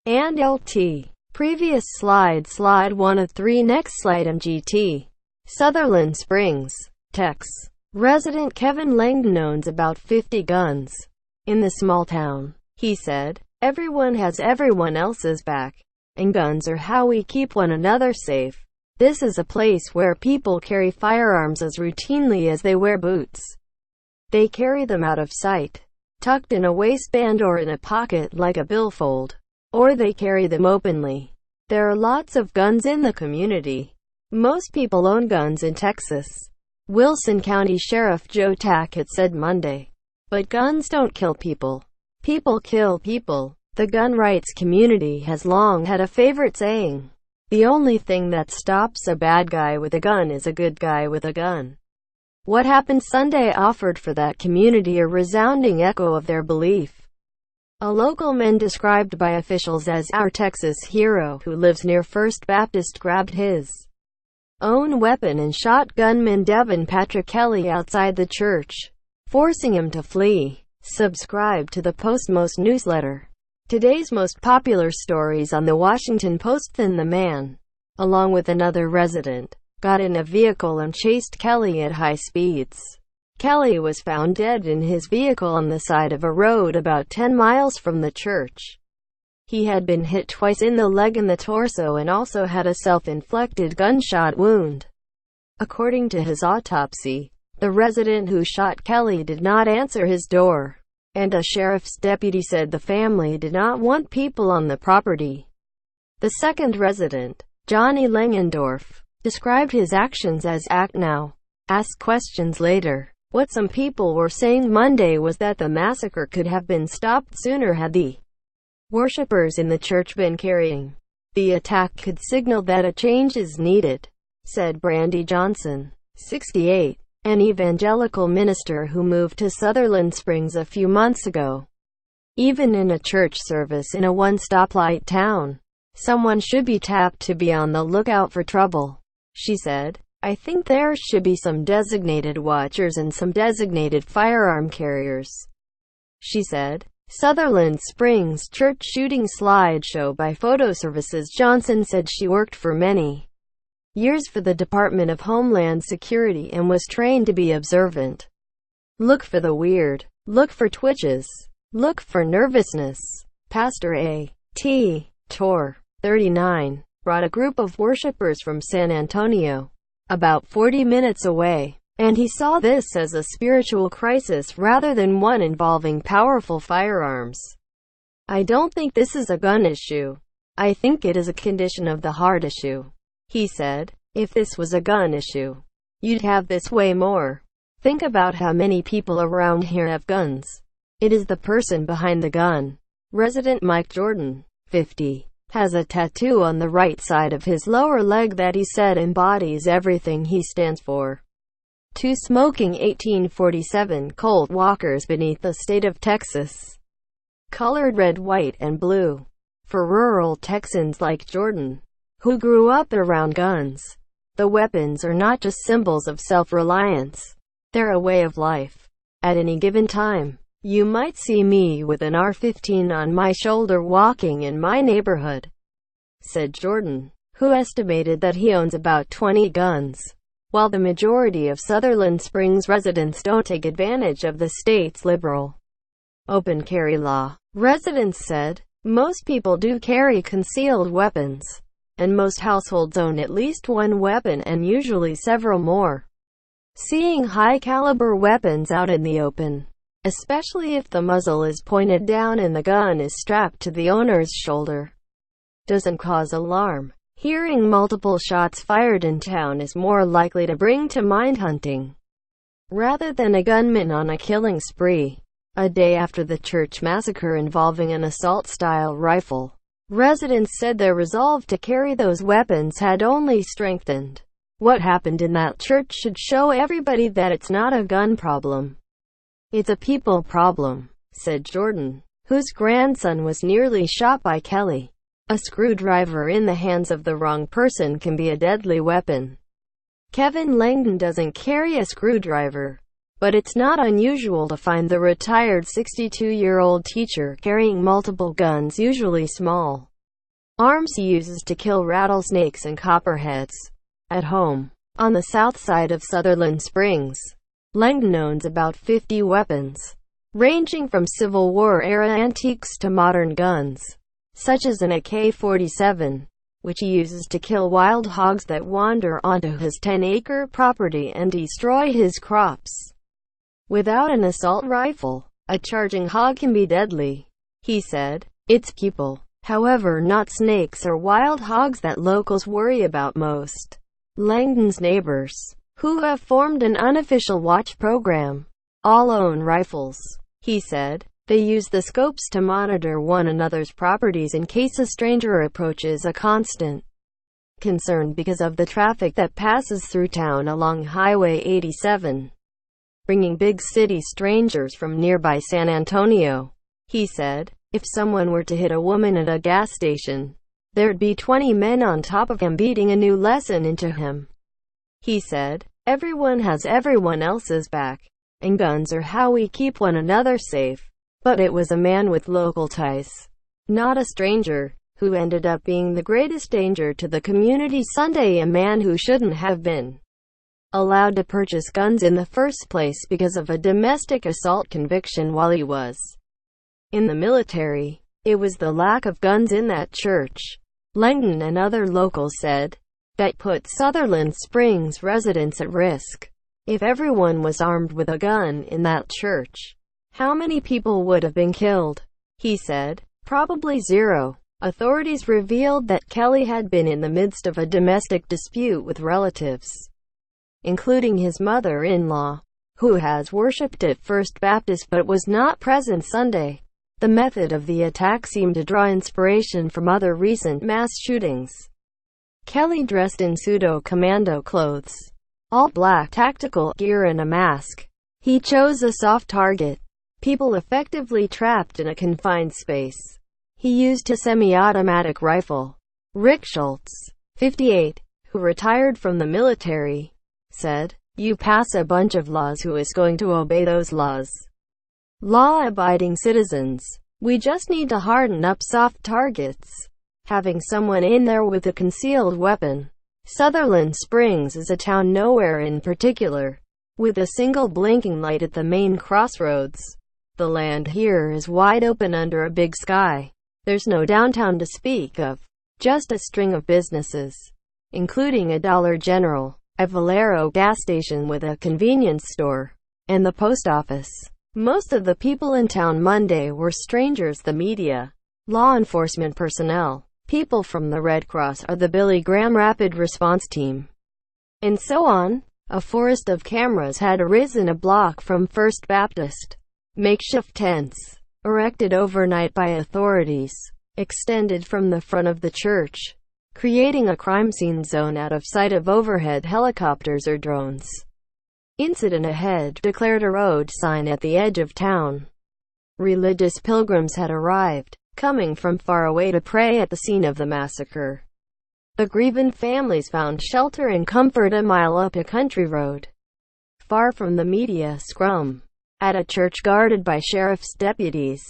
and LT. Previous slide 1 of 3. Next slide MGT. Sutherland Springs, Tex. Resident Kevin Langdon owns about 50 guns in the small town. He said, "Everyone has everyone else's back, and guns are how we keep one another safe. This is a place where people carry firearms as routinely as they wear boots. They carry them out of sight, tucked in a waistband or in a pocket like a billfold, or they carry them openly. There are lots of guns in the community. Most people own guns in Texas," Wilson County Sheriff Joe Tackett said Monday. "But guns don't kill people. People kill people." The gun rights community has long had a favorite saying, "The only thing that stops a bad guy with a gun is a good guy with a gun." What happened Sunday offered for that community a resounding echo of their belief. A local man described by officials as "our Texas hero" who lives near First Baptist grabbed his own weapon and shot gunman Devin Patrick Kelly outside the church, forcing him to flee. Subscribe to the Post-Most newsletter. Today's most popular stories on the Washington Post. Then the man, along with another resident, got in a vehicle and chased Kelly at high speeds. Kelly was found dead in his vehicle on the side of a road about 10 miles from the church. He had been hit twice in the leg and the torso and also had a self-inflicted gunshot wound. According to his autopsy, the resident who shot Kelly did not answer his door, and a sheriff's deputy said the family did not want people on the property. The second resident, Johnny Langendorf, described his actions as "act now, ask questions later." What some people were saying Monday was that the massacre could have been stopped sooner had the worshippers in the church been carrying. "The attack could signal that a change is needed," said Brandy Johnson, 68, an evangelical minister who moved to Sutherland Springs a few months ago. "Even in a church service in a one-stoplight town, someone should be tapped to be on the lookout for trouble," she said. "I think there should be some designated watchers and some designated firearm carriers," she said. Sutherland Springs church shooting slideshow by Photo Services. Johnson said she worked for many years for the Department of Homeland Security and was trained to be observant. "Look for the weird. Look for twitches. Look for nervousness." Pastor A.T. Tor, 39, brought a group of worshippers from San Antonio, about 40 minutes away, and he saw this as a spiritual crisis rather than one involving powerful firearms. "I don't think this is a gun issue. I think it is a condition of the heart issue," he said. "If this was a gun issue, you'd have this way more. Think about how many people around here have guns. It is the person behind the gun." Resident Mike Jordan, 50, has a tattoo on the right side of his lower leg that he said embodies everything he stands for. Two smoking 1847 Colt Walkers beneath the state of Texas, colored red, white, and blue. For rural Texans like Jordan, who grew up around guns, the weapons are not just symbols of self-reliance. They're a way of life. At any given time, you might see me with an AR-15 on my shoulder walking in my neighborhood, said Jordan, who estimated that he owns about 20 guns. While the majority of Sutherland Springs residents don't take advantage of the state's liberal open carry law, residents said, most people do carry concealed weapons, and most households own at least one weapon and usually several more. Seeing high-caliber weapons out in the open, especially if the muzzle is pointed down and the gun is strapped to the owner's shoulder, doesn't cause alarm. Hearing multiple shots fired in town is more likely to bring to mind hunting, rather than a gunman on a killing spree. A day after the church massacre involving an assault-style rifle, residents said their resolve to carry those weapons had only strengthened. What happened in that church should show everybody that it's not a gun problem. It's a people problem, said Jordan, whose grandson was nearly shot by Kelly. A screwdriver in the hands of the wrong person can be a deadly weapon. Kevin Langdon doesn't carry a screwdriver, but it's not unusual to find the retired 62-year-old teacher carrying multiple guns, usually small. arms he uses to kill rattlesnakes and copperheads. At home, on the south side of Sutherland Springs, Langdon owns about 50 weapons, ranging from Civil War-era antiques to modern guns, such as an AK-47, which he uses to kill wild hogs that wander onto his 10-acre property and destroy his crops. Without an assault rifle, a charging hog can be deadly, he said. It's people, however, not snakes or wild hogs that locals worry about most. Langdon's neighbors, who have formed an unofficial watch program, all own rifles, he said. They use the scopes to monitor one another's properties in case a stranger approaches, a constant concern because of the traffic that passes through town along Highway 87, bringing big city strangers from nearby San Antonio. He said, if someone were to hit a woman at a gas station, there'd be 20 men on top of him beating a new lesson into him. He said, everyone has everyone else's back, and guns are how we keep one another safe. But it was a man with local ties, not a stranger, who ended up being the greatest danger to the community Sunday, a man who shouldn't have been allowed to purchase guns in the first place because of a domestic assault conviction while he was in the military. It was the lack of guns in that church, Langdon and other locals said, that put Sutherland Springs residents at risk. If everyone was armed with a gun in that church, how many people would have been killed? He said, probably zero. Authorities revealed that Kelly had been in the midst of a domestic dispute with relatives, including his mother-in-law, who has worshipped at First Baptist but was not present Sunday. The method of the attack seemed to draw inspiration from other recent mass shootings. Kelly dressed in pseudo-commando clothes, all black tactical gear and a mask. He chose a soft target, people effectively trapped in a confined space. He used a semi-automatic rifle. Rick Schultz, 58, who retired from the military, said, you pass a bunch of laws, who is going to obey those laws? Law-abiding citizens. We just need to harden up soft targets. Having someone in there with a concealed weapon. Sutherland Springs is a town nowhere in particular, with a single blinking light at the main crossroads. The land here is wide open under a big sky. There's no downtown to speak of, just a string of businesses, including a Dollar General, a Valero gas station with a convenience store, and the post office. Most of the people in town Monday were strangers, the media, law enforcement personnel, people from the Red Cross or the Billy Graham Rapid Response Team, and so on. A forest of cameras had arisen a block from First Baptist. Makeshift tents, erected overnight by authorities, extended from the front of the church, creating a crime scene zone out of sight of overhead helicopters or drones. Incident ahead, declared a road sign at the edge of town. Religious pilgrims had arrived, coming from far away to pray at the scene of the massacre. The grieving families found shelter and comfort a mile up a country road, far from the media scrum, at a church guarded by sheriff's deputies.